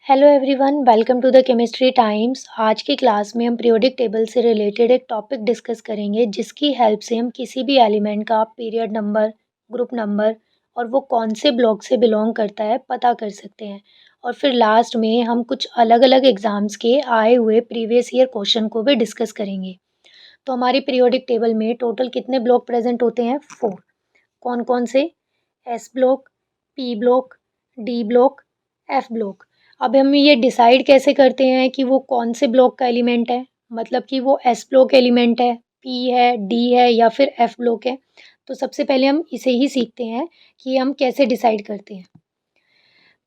Hello everyone, welcome to the chemistry times. आज की class में हम पीरियोडिक टेबल से रिलेटेड एक टॉपिक डिस्कस करेंगे जिसकी हेल्प से हम किसी भी एलिमेंट का पीरियड नंबर, ग्रुप नंबर और वो कौन से ब्लॉक से बिलोंग करता है पता कर सकते हैं। और फिर लास्ट में हम कुछ अलग अलग एग्जाम्स के आए हुए प्रीवियस ईयर क्वेश्चन को भी डिस्कस करेंगे। तो हमारी पीरियोडिक टेबल में टोटल कितने ब्लॉक प्रेजेंट होते हैं? 4। कौन कौन से? S block, P block, D block, F block. अब हम ये डिसाइड कैसे करते हैं कि वो कौन से ब्लॉक का एलिमेंट है, मतलब कि वो एस ब्लॉक एलिमेंट है, पी है, डी है या फिर एफ ब्लॉक है। तो सबसे पहले हम इसे ही सीखते हैं कि हम कैसे डिसाइड करते हैं।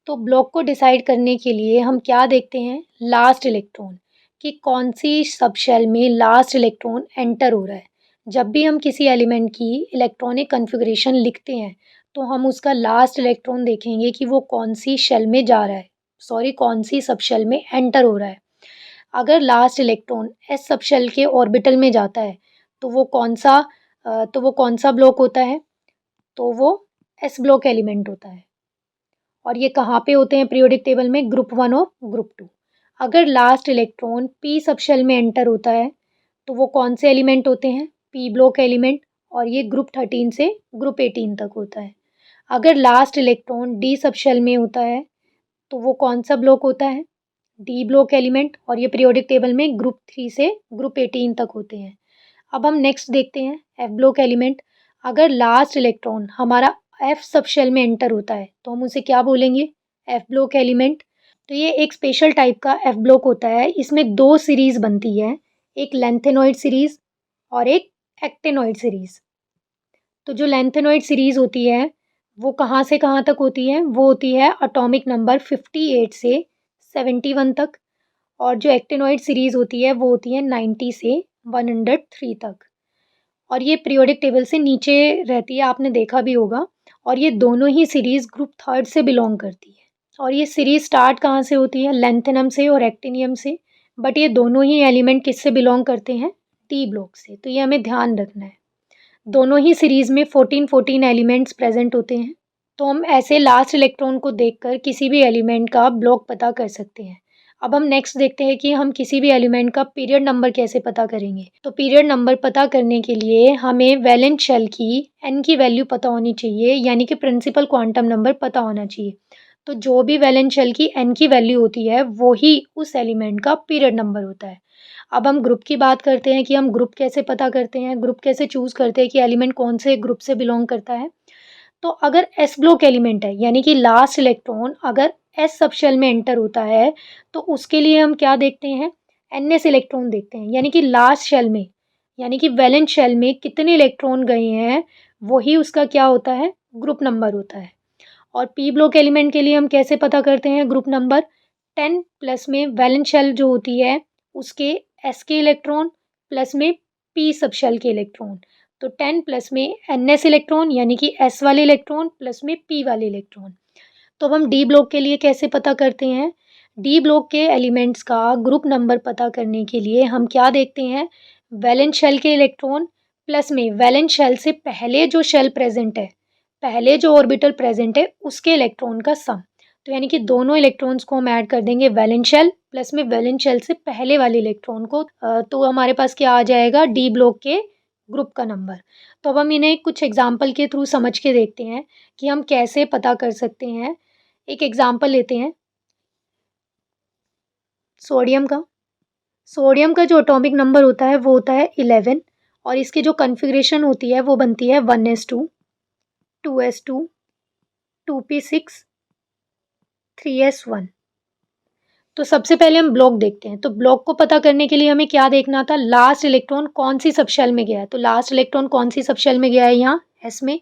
तो ब्लॉक को डिसाइड करने के लिए हम क्या देखते हैं? लास्ट इलेक्ट्रॉन, कि कौन सी सब शेल में लास्ट इलेक्ट्रॉन एंटर हो रहा है। जब भी हम किसी एलिमेंट की इलेक्ट्रॉनिक कॉन्फ़िगरेशन लिखते हैं तो हम उसका लास्ट इलेक्ट्रॉन देखेंगे कि वो कौन सी शेल में जा रहा है, सॉरी कौन सी सब शेल में एंटर हो रहा है। अगर last electron s sub shell के ऑर्बिटल में जाता है तो वो कौन सा ब्लॉक होता है? तो वो एस ब्लॉक एलिमेंट होता है। और ये कहाँ पे होते हैं पीरियोडिक टेबल में? ग्रुप 1 और ग्रुप 2। अगर last electron p sub shell में एंटर होता है तो वो कौन से एलिमेंट होते हैं? P block element. और ये ग्रुप 13 से ग्रुप 18 तक होता है। अगर last electron d sub shell में होता है तो वो कौन सा ब्लॉक होता है? D block element. और ये पीरियोडिक टेबल में ग्रुप 3 से ग्रुप 18 तक होते हैं। अब हम नेक्स्ट देखते हैं एफ ब्लॉक एलिमेंट। अगर लास्ट इलेक्ट्रॉन हमारा एफ सब शेल में एंटर होता है तो हम उसे क्या बोलेंगे? F block element. तो ये एक स्पेशल टाइप का एफ ब्लॉक होता है। इसमें दो सीरीज बनती है, एक लेंथेनॉइड सीरीज और एक एक्टेनॉइड सीरीज। तो जो लेंथेनॉइड सीरीज होती है वो कहाँ से कहाँ तक होती है? वो होती है एटॉमिक नंबर 58 से 71 तक। और जो एक्टेनॉइड सीरीज होती है वो होती है 90 से 103 तक। और ये पीरियोडिक टेबल से नीचे रहती है, आपने देखा भी होगा। और ये दोनों ही सीरीज ग्रुप 3 से बिलोंग करती है। और ये सीरीज स्टार्ट कहाँ से होती है? लेंथेनम से और एक्टिनियम से। बट ये दोनों ही एलिमेंट किससे बिलोंग करते हैं? डी ब्लॉक से। तो ये हमें ध्यान रखना है। दोनों ही सीरीज में 14 एलिमेंट्स प्रेजेंट होते हैं। तो हम ऐसे लास्ट इलेक्ट्रॉन को देखकर किसी भी एलिमेंट का ब्लॉक पता कर सकते हैं। अब हम नेक्स्ट देखते हैं कि हम किसी भी एलिमेंट का पीरियड नंबर कैसे पता करेंगे। तो पीरियड नंबर पता करने के लिए हमें वैलेंस शेल की n की वैल्यू पता होनी चाहिए, यानी कि प्रिंसिपल क्वांटम नंबर पता होना चाहिए। तो जो भी वैलेंस शेल की n की वैल्यू होती है वो ही उस एलिमेंट का पीरियड नंबर होता है। अब हम ग्रुप की बात करते हैं कि हम ग्रुप कैसे पता करते हैं, ग्रुप कैसे चूज करते हैं कि एलिमेंट कौन से ग्रुप से बिलोंग करता है। तो अगर एस ब्लॉक एलिमेंट है, यानी कि लास्ट इलेक्ट्रॉन अगर एस सब शेल में एंटर होता है तो उसके लिए हम क्या देखते हैं? एनएस इलेक्ट्रॉन देखते हैं, यानी कि लास्ट शेल में, यानी कि वैलेंस शेल में कितने इलेक्ट्रॉन गए हैं वही उसका क्या होता है? ग्रुप नंबर होता है। और पी ब्लॉक एलिमेंट के लिए हम कैसे पता करते हैं ग्रुप नंबर? 10 प्लस में वैलेंस शेल जो होती है उसके एस के इलेक्ट्रॉन प्लस में पी सब शेल के इलेक्ट्रॉन। तो 10 प्लस में एनएस इलेक्ट्रॉन, यानी कि एस वाले इलेक्ट्रॉन प्लस में पी वाले इलेक्ट्रॉन। तो अब हम डी ब्लॉक के लिए कैसे पता करते हैं? डी ब्लॉक के एलिमेंट्स का ग्रुप नंबर पता करने के लिए हम क्या देखते हैं? वैलेंस शेल के इलेक्ट्रॉन प्लस में वैलेंस शेल से पहले जो शेल प्रेजेंट है, पहले जो ऑर्बिटल प्रेजेंट है उसके इलेक्ट्रॉन का सम। तो यानी कि दोनों इलेक्ट्रॉन्स को हम ऐड कर देंगे वैलेंस शेल प्लस में वैलेंस शेल से पहले वाले इलेक्ट्रॉन को। तो हमारे पास क्या आ जाएगा? डी ब्लॉक के ग्रुप का नंबर। तो अब हम इन्हें कुछ एग्जाम्पल के थ्रू समझ के देखते हैं कि हम कैसे पता कर सकते हैं। एक एग्जाम्पल लेते हैं सोडियम का। सोडियम का जो एटॉमिक नंबर होता है वो होता है 11। और इसकी जो कॉन्फ़िगरेशन होती है वो बनती है 1s2, 2s2, 2p6, 3s1। तो सबसे पहले हम ब्लॉक देखते हैं। तो ब्लॉक को पता करने के लिए हमें क्या देखना था? लास्ट इलेक्ट्रॉन कौन सी सब शेल में गया है। तो लास्ट इलेक्ट्रॉन कौन सी सब शेल में गया है? यहाँ एस में।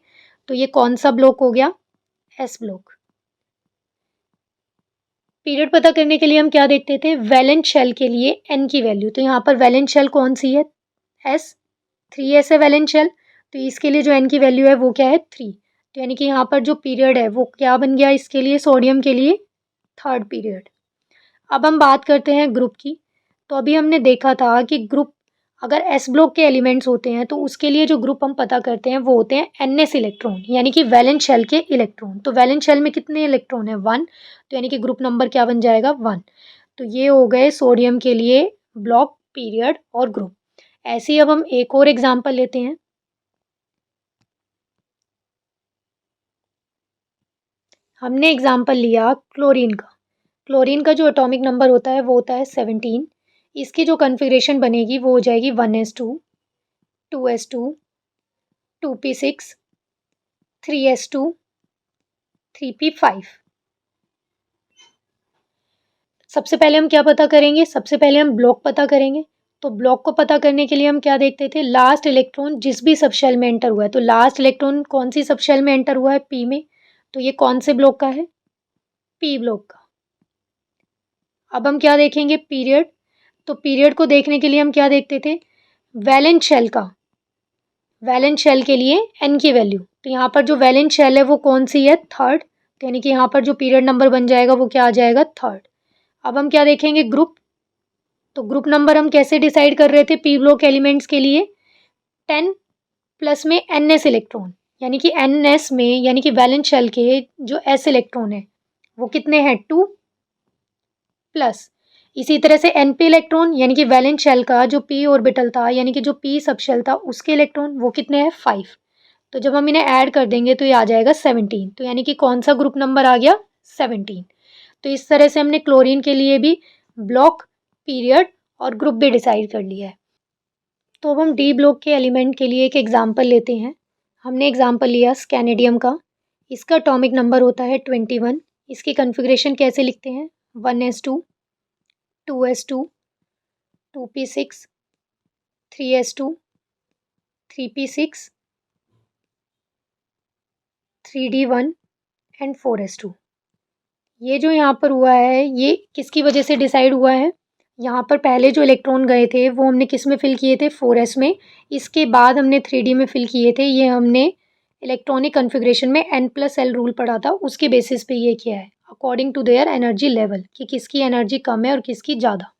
तो ये कौन सा ब्लॉक हो गया? S block. पीरियड पता करने के लिए हम क्या देखते थे? वैलेंस शेल के लिए एन की वैल्यू। तो यहाँ पर वैलेंस शेल कौन सी है? एस। 3s है वैलेंस शेल। तो इसके लिए जो एन की वैल्यू है वो क्या है? 3। तो यानी कि यहाँ पर जो पीरियड है वो क्या बन गया इसके लिए? सोडियम के लिए थर्ड पीरियड। अब हम बात करते हैं ग्रुप की। तो अभी हमने देखा था कि ग्रुप अगर एस ब्लॉक के एलिमेंट्स होते हैं तो उसके लिए जो ग्रुप हम पता करते हैं वो होते हैं एनएस इलेक्ट्रॉन, यानी कि वैलेंस शेल के इलेक्ट्रॉन। तो वैलेंस शेल में कितने इलेक्ट्रॉन है? 1। तो यानी कि ग्रुप नंबर क्या बन जाएगा? 1। तो ये हो गए सोडियम के लिए ब्लॉक, पीरियड और ग्रुप। ऐसे ही अब हम एक और एग्जांपल लेते हैं। हमने एग्जांपल लिया क्लोरीन का। क्लोरीन का जो एटॉमिक नंबर होता है वो होता है 17। इसकी जो कॉन्फ़िगरेशन बनेगी वो हो जाएगी 1s2, 2s2, 2p6, 3s2, 3p5। सबसे पहले हम क्या पता करेंगे? सबसे पहले हम ब्लॉक पता करेंगे। तो ब्लॉक को पता करने के लिए हम क्या देखते थे? लास्ट इलेक्ट्रॉन जिस भी सब शेल में एंटर हुआ है। तो लास्ट इलेक्ट्रॉन कौन सी सब शेल में एंटर हुआ है? पी में। तो ये कौन से ब्लॉक का है? पी ब्लॉक का। अब हम क्या देखेंगे? पीरियड। तो पीरियड को देखने के लिए हम क्या देखते थे? वैलेंस शेल का। वैलेंस शेल के लिए एन की वैल्यू। तो यहाँ पर जो वैलेंस शेल है वो कौन सी है? थर्ड। तो यानी कि यहाँ पर जो पीरियड नंबर बन जाएगा वो क्या आ जाएगा? थर्ड। अब हम क्या देखेंगे? ग्रुप। तो ग्रुप नंबर हम कैसे डिसाइड कर रहे थे पी ब्लॉक एलिमेंट्स के लिए? 10 प्लस में एनएस इलेक्ट्रॉन, यानी कि एनएस में, यानी कि वैलेंस शेल के जो एस इलेक्ट्रॉन है वो कितने हैं? 2 प्लस। इसी तरह से एनपी इलेक्ट्रॉन, यानी कि वैलेंस शेल का जो पी ऑर्बिटल था, यानी कि जो पी सब शेल था उसके इलेक्ट्रॉन वो कितने हैं? 5। तो जब हम इन्हें ऐड कर देंगे तो ये आ जाएगा 17। तो यानी कि कौन सा ग्रुप नंबर आ गया? 17। तो इस तरह से हमने क्लोरीन के लिए भी ब्लॉक, पीरियड और ग्रुप भी डिसाइड कर लिया है। तो अब हम डी ब्लॉक के एलिमेंट के लिए एक एग्जाम्पल लेते हैं। हमने एग्जाम्पल लिया स्कैनेडियम का। इसका एटॉमिक नंबर होता है 21। इसकी कॉन्फ़िगरेशन कैसे लिखते हैं? 1s2, 2s2, 2p6, 3s2, 3p6, 3d1 and 4s2। ये जो यहाँ पर हुआ है ये किसकी वजह से डिसाइड हुआ है? यहाँ पर पहले जो इलेक्ट्रॉन गए थे वो हमने किस में फिल किए थे? 4s में। इसके बाद हमने 3d में फिल किए थे। ये हमने इलेक्ट्रॉनिक कॉन्फ़िगरेशन में n+l रूल पढ़ा था, उसके बेसिस पे ये किया है according to their energy level, कि किसकी एनर्जी कम है और किसकी ज़्यादा।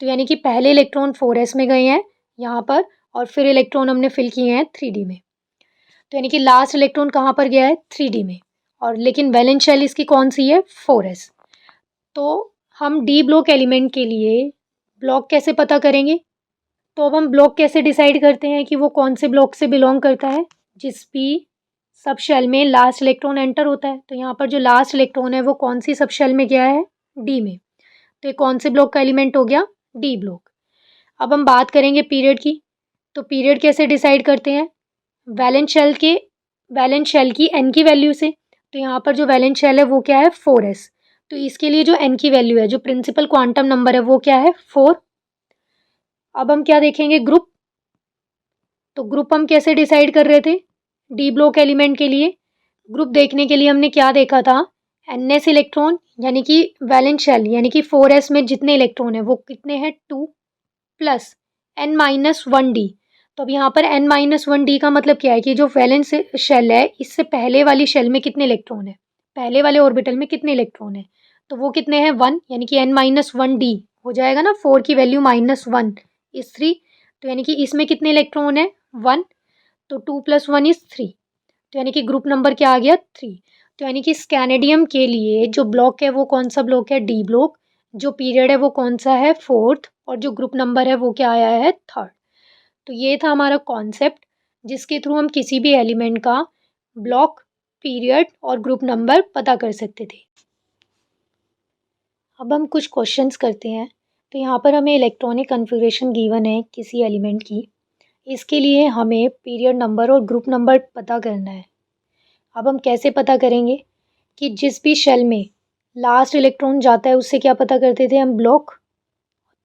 तो यानी कि पहले इलेक्ट्रॉन 4s में गए हैं यहाँ पर, और फिर इलेक्ट्रॉन हमने फिल किए हैं 3d में। तो यानी कि लास्ट इलेक्ट्रॉन कहाँ पर गया है? 3d में। और लेकिन वैलेंस शेल इसकी कौन सी है? 4s। तो हम डी ब्लॉक एलिमेंट के लिए ब्लॉक कैसे पता करेंगे? तो अब हम ब्लॉक कैसे डिसाइड करते हैं कि वो कौन से ब्लॉक से बिलोंग करता है? जिस भी सब शेल में लास्ट इलेक्ट्रॉन एंटर होता है। तो यहाँ पर जो लास्ट इलेक्ट्रॉन है वो कौन सी सब शेल में गया है? डी में। तो ये कौन से ब्लॉक का एलिमेंट हो गया? D block. अब हम बात करेंगे पीरियड की। तो पीरियड कैसे डिसाइड करते हैं? वैलेंस शेल की एन की वैल्यू से। तो यहाँ पर जो वैलेंस शेल है वो क्या है? 4s। तो इसके लिए जो एन की वैल्यू है, जो प्रिंसिपल क्वांटम नंबर है वो क्या है? 4। अब हम क्या देखेंगे? ग्रुप। तो ग्रुप हम कैसे डिसाइड कर रहे थे डी ब्लॉक एलिमेंट के लिए? ग्रुप देखने के लिए हमने क्या देखा था? एनएस इलेक्ट्रॉन, यानी कि वैलेंस शेल, यानी कि 4s में जितने इलेक्ट्रॉन है वो कितने हैं? 2 प्लस n-1d। तो अब यहाँ पर n-1d का मतलब क्या है कि जो वैलेंस शेल है इससे पहले वाली शेल में कितने इलेक्ट्रॉन है? पहले वाले ऑर्बिटल में कितने इलेक्ट्रॉन है? तो वो कितने हैं? 1, यानी कि n-1d हो जाएगा ना। 4 की वैल्यू -1 इज 3। तो यानी कि इसमें कितने इलेक्ट्रॉन है? 1। तो 2 + 1 इज 3। तो यानी कि ग्रुप नंबर क्या आ गया? 3। तो यानी कि स्कैनेडियम के लिए जो ब्लॉक है वो कौन सा ब्लॉक है? D block. जो पीरियड है वो कौन सा है? 4th। और जो ग्रुप नंबर है वो क्या आया है? 3rd। तो ये था हमारा कॉन्सेप्ट जिसके थ्रू हम किसी भी एलिमेंट का ब्लॉक, पीरियड और ग्रुप नंबर पता कर सकते थे। अब हम कुछ क्वेश्चंस करते हैं। तो यहाँ पर हमें इलेक्ट्रॉनिक कॉन्फ़िगरेशन गिवन है किसी एलिमेंट की। इसके लिए हमें पीरियड नंबर और ग्रुप नंबर पता करना है। अब हम कैसे पता करेंगे कि जिस भी शेल में लास्ट इलेक्ट्रॉन जाता है उससे क्या पता करते थे हम? ब्लॉक।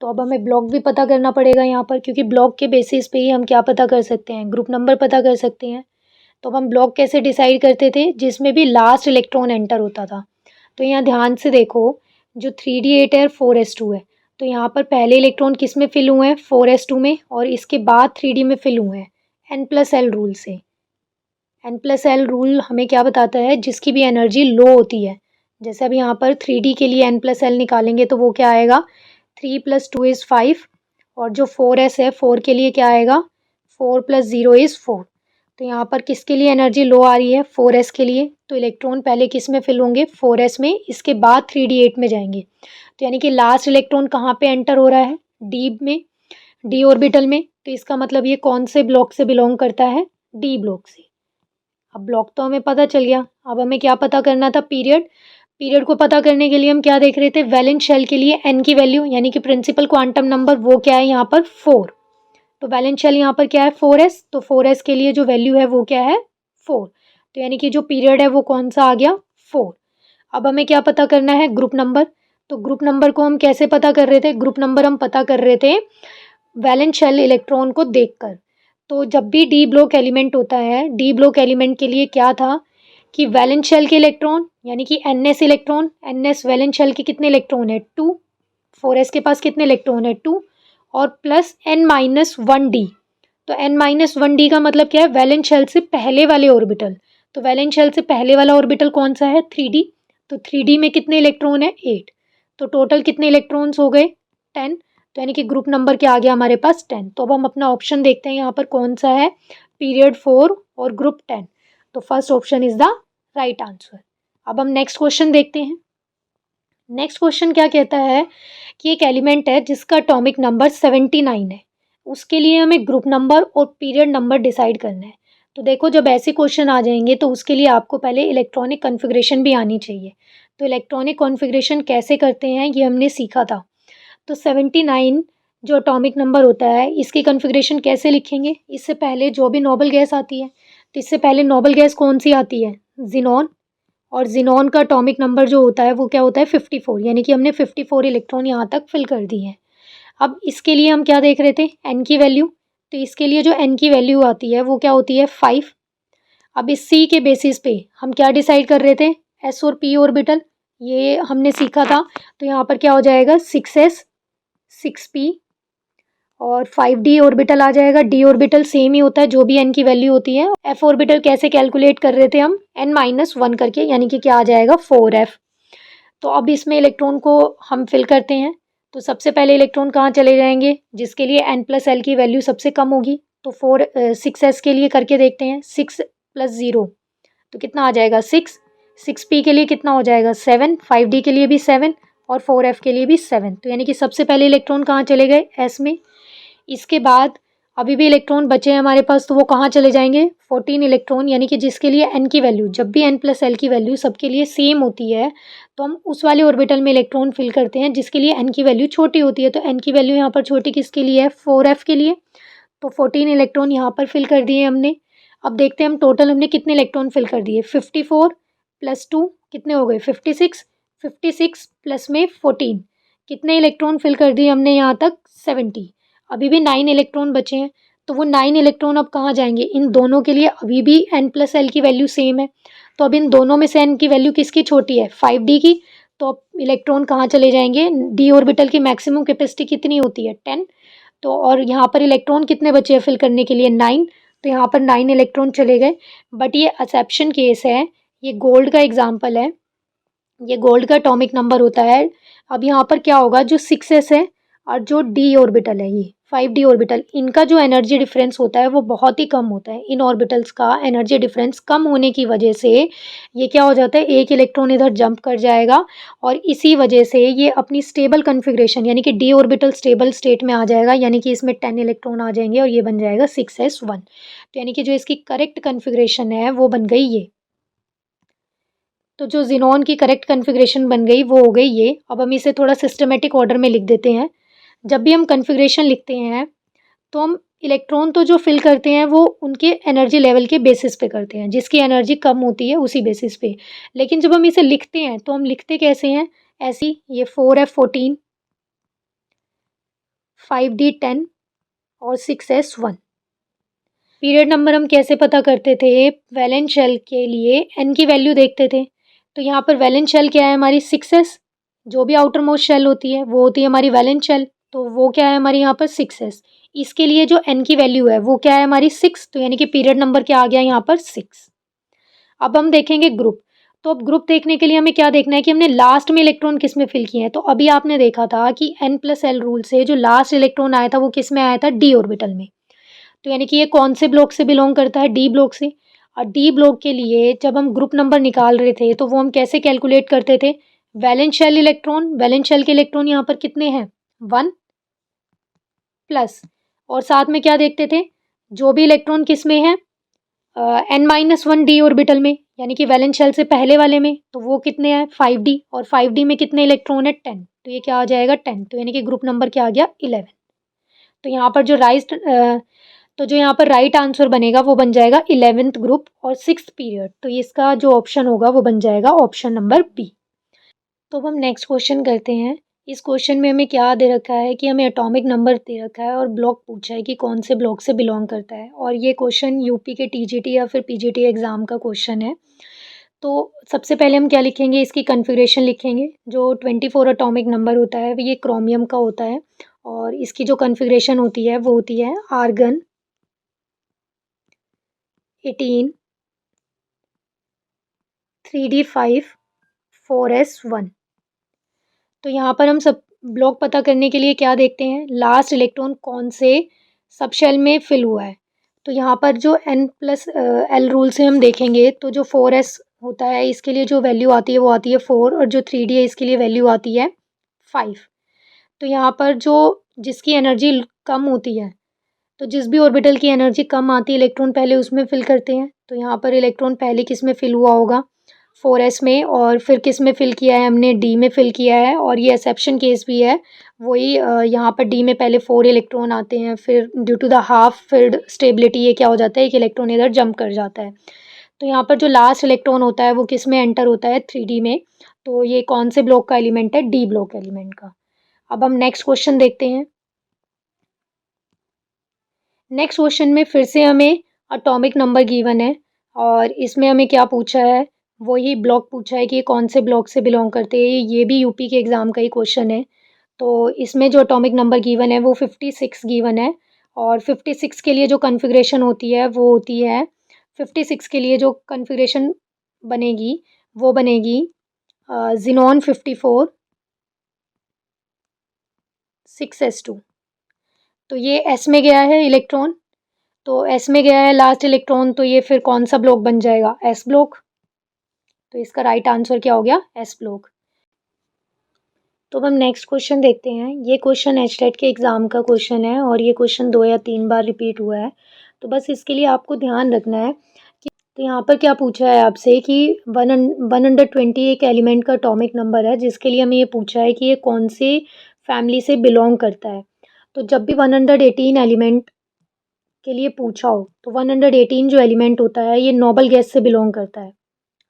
तो अब हमें ब्लॉक भी पता करना पड़ेगा यहाँ पर, क्योंकि ब्लॉक के बेसिस पे ही हम क्या पता कर सकते हैं? ग्रुप नंबर पता कर सकते हैं। तो अब हम ब्लॉक कैसे डिसाइड करते थे? जिसमें भी लास्ट इलेक्ट्रॉन एंटर होता था। तो यहाँ ध्यान से देखो, जो 3d8 है 4s2 है। तो यहाँ पर पहले इलेक्ट्रॉन किस में फिल हुए हैं? 4s2 में, और इसके बाद 3d में फिल हुए हैं n+l रूल से। n+l रूल हमें क्या बताता है? जिसकी भी एनर्जी लो होती है। जैसे अब यहाँ पर 3d के लिए n+l निकालेंगे तो वो क्या आएगा? 3 + 2 इज़ 5, और जो 4s है 4 के लिए क्या आएगा, 4 + 0 इज़ 4। तो यहाँ पर किसके लिए एनर्जी लो आ रही है, 4s के लिए। तो इलेक्ट्रॉन पहले किस में फिल होंगे, 4s में, इसके बाद 3d8 में जाएंगे। तो यानी कि लास्ट इलेक्ट्रॉन कहाँ पे एंटर हो रहा है, डी में, डी ऑर्बिटल में। तो इसका मतलब ये कौन से ब्लॉक से बिलोंग करता है, डी ब्लॉक से। अब ब्लॉक तो हमें पता चल गया, अब हमें क्या पता करना था, पीरियड। पीरियड को पता करने के लिए हम क्या देख रहे थे, वैलेंस शेल के लिए एन की वैल्यू यानी कि प्रिंसिपल क्वांटम नंबर वो क्या है यहाँ पर 4। तो वैलेंस शेल यहाँ पर क्या है 4s, तो 4s के लिए जो वैल्यू है वो क्या है 4। तो यानी कि जो पीरियड है वो कौन सा आ गया 4। अब हमें क्या पता करना है, ग्रुप नंबर। तो ग्रुप नंबर को हम कैसे पता कर रहे थे, ग्रुप नंबर हम पता कर रहे थे वैलेंस शेल इलेक्ट्रॉन को देखकर। तो जब भी डी ब्लॉक एलिमेंट होता है, डी ब्लॉक एलिमेंट के लिए क्या था कि वैलेंस शेल के इलेक्ट्रॉन यानी कि ns electron, ns valence shell के कितने इलेक्ट्रॉन है 2, 4s के पास कितने इलेक्ट्रॉन है 2, और प्लस n-1d। तो n-1d का मतलब क्या है, वैलेंस शेल से पहले वाले ऑर्बिटल। तो वैलेंस शेल से पहले वाला ऑर्बिटल कौन सा है 3d। तो 3d में कितने इलेक्ट्रॉन है 8। तो टोटल कितने इलेक्ट्रॉन्स हो गए 10। तो यानी कि ग्रुप नंबर क्या आ गया हमारे पास 10। तो अब हम अपना ऑप्शन देखते हैं यहाँ पर कौन सा है, पीरियड 4 और ग्रुप 10। तो first option is the right answer. अब हम नेक्स्ट क्वेश्चन देखते हैं। नेक्स्ट क्वेश्चन क्या कहता है कि एक एलिमेंट है जिसका एटॉमिक नंबर 79 है, उसके लिए हमें ग्रुप नंबर और पीरियड नंबर डिसाइड करना है। तो देखो जब ऐसे क्वेश्चन आ जाएंगे तो उसके लिए आपको पहले इलेक्ट्रॉनिक कॉन्फ़िगरेशन भी आनी चाहिए। तो इलेक्ट्रॉनिक कॉन्फ़िगरेशन कैसे करते हैं ये हमने सीखा था। तो 79 जो एटॉमिक नंबर होता है इसकी कॉन्फ़िगरेशन कैसे लिखेंगे, इससे पहले जो भी नोबल गैस आती है, तो इससे पहले नोबल गैस कौन सी आती है, ज़ीनॉन। और ज़ीनॉन का एटॉमिक नंबर जो होता है वो क्या होता है 54, यानी कि हमने 54 इलेक्ट्रॉन यहाँ तक फिल कर दिए हैं। अब इसके लिए हम क्या देख रहे थे, एन की वैल्यू। तो इसके लिए जो एन की वैल्यू आती है वो क्या होती है 5। अब इस सी के बेसिस पे हम क्या डिसाइड कर रहे थे, एस और पी ऑर्बिटल, ये हमने सीखा था। तो यहाँ पर क्या हो जाएगा 6s 6p और 5d ऑर्बिटल आ जाएगा। d ऑर्बिटल सेम ही होता है जो भी n की वैल्यू होती है। f ऑर्बिटल कैसे कैलकुलेट कर रहे थे हम, n-1 करके, यानी कि क्या आ जाएगा 4f। तो अब इसमें इलेक्ट्रॉन को हम फिल करते हैं। तो सबसे पहले इलेक्ट्रॉन कहाँ चले जाएंगे, जिसके लिए n+l की वैल्यू सबसे कम होगी। तो 6s के लिए करके देखते हैं, 6 + 0 तो कितना आ जाएगा 6। 6p के लिए कितना हो जाएगा 7, 5d के लिए भी 7 और 4f के लिए भी 7। तो यानी कि सबसे पहले इलेक्ट्रॉन कहाँ चले गए s में। इसके बाद अभी भी इलेक्ट्रॉन बचे हैं हमारे पास, तो वो कहाँ चले जाएंगे 14 इलेक्ट्रॉन, यानी कि जिसके लिए n की वैल्यू, जब भी n+l की वैल्यू सबके लिए सेम होती है तो हम उस वाले ऑर्बिटल में इलेक्ट्रॉन फिल करते हैं जिसके लिए n की वैल्यू छोटी होती है। तो n की वैल्यू यहाँ पर छोटी किसके लिए है 4f के लिए। तो 14 इलेक्ट्रॉन यहाँ पर फिल कर दिए हमने। अब देखते हैं हम टोटल हमने कितने इलेक्ट्रॉन फिल कर दिए, 54 + 2 कितने हो गए 56, 56 प्लस में 14 कितने इलेक्ट्रॉन फिल कर दिए हमने यहाँ तक 70। अभी भी 9 इलेक्ट्रॉन बचे हैं। तो वो 9 इलेक्ट्रॉन अब कहाँ जाएंगे, इन दोनों के लिए अभी भी n+l की वैल्यू सेम है। तो अब इन दोनों में से n की वैल्यू किसकी छोटी है 5d की। तो अब इलेक्ट्रॉन कहाँ चले जाएंगे, d ऑर्बिटल की मैक्सिमम कैपेसिटी कितनी होती है 10। तो और यहाँ पर इलेक्ट्रॉन कितने बचे हैं फिल करने के लिए 9। तो यहाँ पर 9 इलेक्ट्रॉन चले गए। बट ये एक्सेप्शन केस है, ये गोल्ड का एग्जाम्पल है, ये गोल्ड का एटॉमिक नंबर होता है। अब यहाँ पर क्या होगा, जो 6s है और जो d ऑर्बिटल है, ये 5d ऑर्बिटल, इनका जो एनर्जी डिफरेंस होता है वो बहुत ही कम होता है। इन ऑर्बिटल्स का एनर्जी डिफरेंस कम होने की वजह से ये क्या हो जाता है, एक इलेक्ट्रॉन इधर जंप कर जाएगा और इसी वजह से ये अपनी स्टेबल कन्फिग्रेशन यानी कि d ऑर्बिटल स्टेबल स्टेट में आ जाएगा, यानी कि इसमें 10 इलेक्ट्रॉन आ जाएंगे और ये बन जाएगा 6s1। तो यानी कि जो इसकी करेक्ट कन्फिग्रेशन है वो बन गई ये। तो जो ज़ीनॉन की करेक्ट कॉन्फ़िगरेशन बन गई वो हो गई ये। अब हम इसे थोड़ा सिस्टमेटिक ऑर्डर में लिख देते हैं। जब भी हम कॉन्फ़िगरेशन लिखते हैं तो हम इलेक्ट्रॉन तो जो फिल करते हैं वो उनके एनर्जी लेवल के बेसिस पे करते हैं, जिसकी एनर्जी कम होती है उसी बेसिस पे। लेकिन जब हम इसे लिखते हैं तो हम लिखते कैसे हैं, ऐसी, ये 4f14, 5d 10 और 6s1। पीरियड नंबर हम कैसे पता करते थे, वैलेंस शेल के लिए n की वैल्यू देखते थे। तो यहाँ पर वैलेंस शेल क्या है हमारी 6s, जो भी आउटर मोस्ट शेल होती है वो होती है हमारी वैलेंस शेल, तो वो क्या है हमारी यहाँ पर 6s। इसके लिए जो n की वैल्यू है वो क्या है हमारी 6, तो यानी कि पीरियड नंबर क्या आ गया यहाँ पर 6। अब हम देखेंगे ग्रुप। तो अब ग्रुप देखने के लिए हमें क्या देखना है कि हमने लास्ट में इलेक्ट्रॉन किस में फिल किए हैं। तो अभी आपने देखा था कि n+l रूल से जो लास्ट इलेक्ट्रॉन आया था वो किस में आया था, d ऑर्बिटल में। तो यानी कि ये कौन से ब्लॉक से बिलोंग करता है, d ब्लॉक से। और d ब्लॉक के लिए जब हम ग्रुप नंबर निकाल रहे थे तो वो हम कैसे कैलकुलेट करते थे, valence shell electron, valence shell के इलेक्ट्रॉन यहाँ पर कितने हैं, 1 प्लस, और साथ में क्या देखते थे, जो भी इलेक्ट्रॉन किस में है, n-1 d ऑर्बिटल में, यानी कि वैलेंस शेल से पहले वाले में, तो वो कितने हैं 5d, और 5d में कितने इलेक्ट्रॉन है 10, तो ये क्या आ जाएगा 10, तो यानी कि ग्रुप नंबर क्या आ गया 11। तो यहाँ पर जो यहाँ पर राइट आंसर बनेगा वो बन जाएगा 11th ग्रुप और 6th पीरियड। तो इसका जो ऑप्शन होगा वो बन जाएगा ऑप्शन नंबर बी। तो अब हम नेक्स्ट क्वेश्चन करते हैं। इस क्वेश्चन में हमें क्या दे रखा है कि हमें एटॉमिक नंबर दे रखा है और ब्लॉक पूछा है कि कौन से ब्लॉक से बिलोंग करता है, और ये क्वेश्चन यूपी के टीजीटी या फिर पीजीटी एग्ज़ाम का क्वेश्चन है। तो सबसे पहले हम क्या लिखेंगे, इसकी कॉन्फ़िगरेशन लिखेंगे। जो 24 एटॉमिक नंबर होता है ये क्रोमियम का होता है, और इसकी जो कॉन्फ़िगरेशन होती है वो होती है आर्गन 18 3d5 4s1। तो यहाँ पर हम सब ब्लॉक पता करने के लिए क्या देखते हैं, लास्ट इलेक्ट्रॉन कौन से सब शेल में फिल हुआ है। तो यहाँ पर जो n+l रूल से हम देखेंगे तो जो 4s होता है इसके लिए जो वैल्यू आती है वो आती है 4, और जो 3d है इसके लिए वैल्यू आती है 5। तो यहाँ पर जो जिसकी एनर्जी कम होती है, तो जिस भी ऑर्बिटल की एनर्जी कम आती है इलेक्ट्रॉन पहले उसमें फिल करते हैं। तो यहाँ पर इलेक्ट्रॉन पहले किस में फिल हुआ होगा, 4s में, और फिर किस में फिल किया है हमने, d में फिल किया है, और ये एक्सेप्शन केस भी है वही। यहाँ पर d में पहले 4 इलेक्ट्रॉन आते हैं, फिर due to the half filled stability ये क्या हो जाता है, एक इलेक्ट्रॉन इधर जंप कर जाता है। तो यहाँ पर जो लास्ट इलेक्ट्रॉन होता है वो किस में एंटर होता है, 3d में। तो ये कौन से ब्लॉक का एलिमेंट है, d ब्लॉक एलिमेंट का। अब हम नेक्स्ट क्वेश्चन देखते हैं। नेक्स्ट क्वेश्चन में फिर से हमें एटॉमिक नंबर गिवन है, और इसमें हमें क्या पूछा है, वही ब्लॉक पूछा है कि कौन से ब्लॉक से बिलोंग करते हैं। ये भी यूपी के एग्ज़ाम का ही क्वेश्चन है। तो इसमें जो एटॉमिक नंबर गिवन है वो 56 गिवन है, और 56 के लिए जो कॉन्फ़िगरेशन होती है वो होती है, 56 के लिए जो कॉन्फ़िगरेशन बनेगी वो बनेगी ज़ीनॉन 54 6s2। तो ये s में गया है इलेक्ट्रॉन, तो s में गया है लास्ट इलेक्ट्रॉन, तो ये फिर कौन सा ब्लॉक बन जाएगा, s ब्लॉक। तो इसका राइट आंसर क्या हो गया, s ब्लॉक। तो अब हम नेक्स्ट क्वेश्चन देखते हैं। ये क्वेश्चन एचटेट के एग्ज़ाम का क्वेश्चन है, और ये क्वेश्चन 2 या 3 बार रिपीट हुआ है। तो बस इसके लिए आपको ध्यान रखना है कि तो यहाँ पर क्या पूछा है आपसे कि 120 एक एलिमेंट का एटॉमिक नंबर है, जिसके लिए हमें ये पूछा है कि ये कौन सी फैमिली से बिलोंग करता है। तो जब भी 118 एलिमेंट के लिए पूछा हो तो 118 जो एलिमेंट होता है ये नोबल गैस से बिलोंग करता है,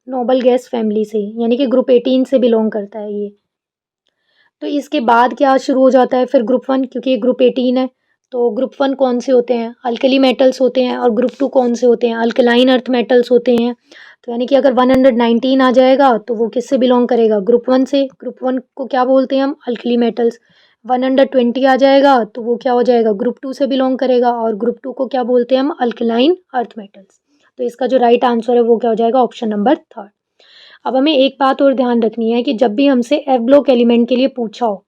नोबल गैस फैमिली से, यानी कि ग्रुप 18 से बिलोंग करता है ये। तो इसके बाद क्या शुरू हो जाता है फिर ग्रुप 1, क्योंकि ये ग्रुप 18 है। तो ग्रुप 1 कौन से होते हैं, अल्कली मेटल्स होते हैं, और ग्रुप 2 कौन से होते हैं, अल्कलाइन अर्थ मेटल्स होते हैं। तो यानी कि अगर 119 आ जाएगा तो वो किससे बिलोंग करेगा, ग्रुप 1 से। ग्रुप 1 को क्या बोलते हैं हम, अल्कली मेटल्स। 120 आ जाएगा तो वो क्या हो जाएगा, ग्रुप 2 से बिलोंग करेगा, और ग्रुप 2 को क्या बोलते हैं हम, अल्कलाइन अर्थ मेटल्स। तो इसका जो राइट आंसर है वो क्या हो जाएगा, ऑप्शन नंबर 3। अब हमें एक बात और ध्यान रखनी है कि जब भी हमसे एफ ब्लॉक एलिमेंट के लिए पूछा हो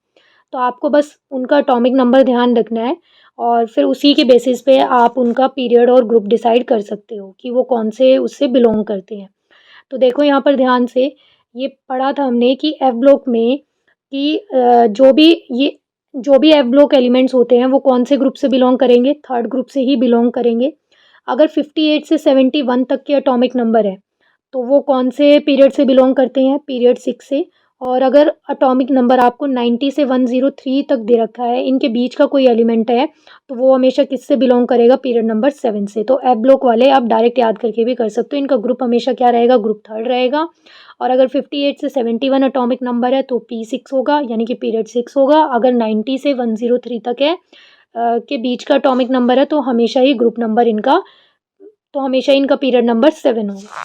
तो आपको बस उनका एटॉमिक नंबर ध्यान रखना है, और फिर उसी के बेसिस पे आप उनका पीरियड और ग्रुप डिसाइड कर सकते हो कि वो कौन से उससे बिलोंग करते हैं। तो देखो यहाँ पर ध्यान से, ये पढ़ा था हमने कि एफ ब्लॉक में कि जो भी एफ ब्लॉक एलिमेंट्स होते हैं वो कौन से ग्रुप से बिलोंग करेंगे, थर्ड ग्रुप से ही बिलोंग करेंगे। अगर 58 से 71 तक के एटॉमिक नंबर है तो वो कौन से पीरियड से बिलोंग करते हैं, पीरियड 6 से। और अगर एटॉमिक नंबर आपको 90 से 103 तक दे रखा है, इनके बीच का कोई एलिमेंट है, तो वो हमेशा किससे बिलोंग करेगा, पीरियड नंबर 7 से। तो एफ ब्लॉक वाले आप डायरेक्ट याद करके भी कर सकते हो, इनका ग्रुप हमेशा क्या रहेगा, ग्रुप थर्ड रहेगा। और अगर 58 से 71 एटॉमिक नंबर है तो P6 होगा, यानी कि पीरियड 6 होगा। अगर 90 से 103 तक है के बीच का एटॉमिक नंबर है तो हमेशा ही ग्रुप नंबर इनका, तो हमेशा इनका पीरियड नंबर 7 होगा।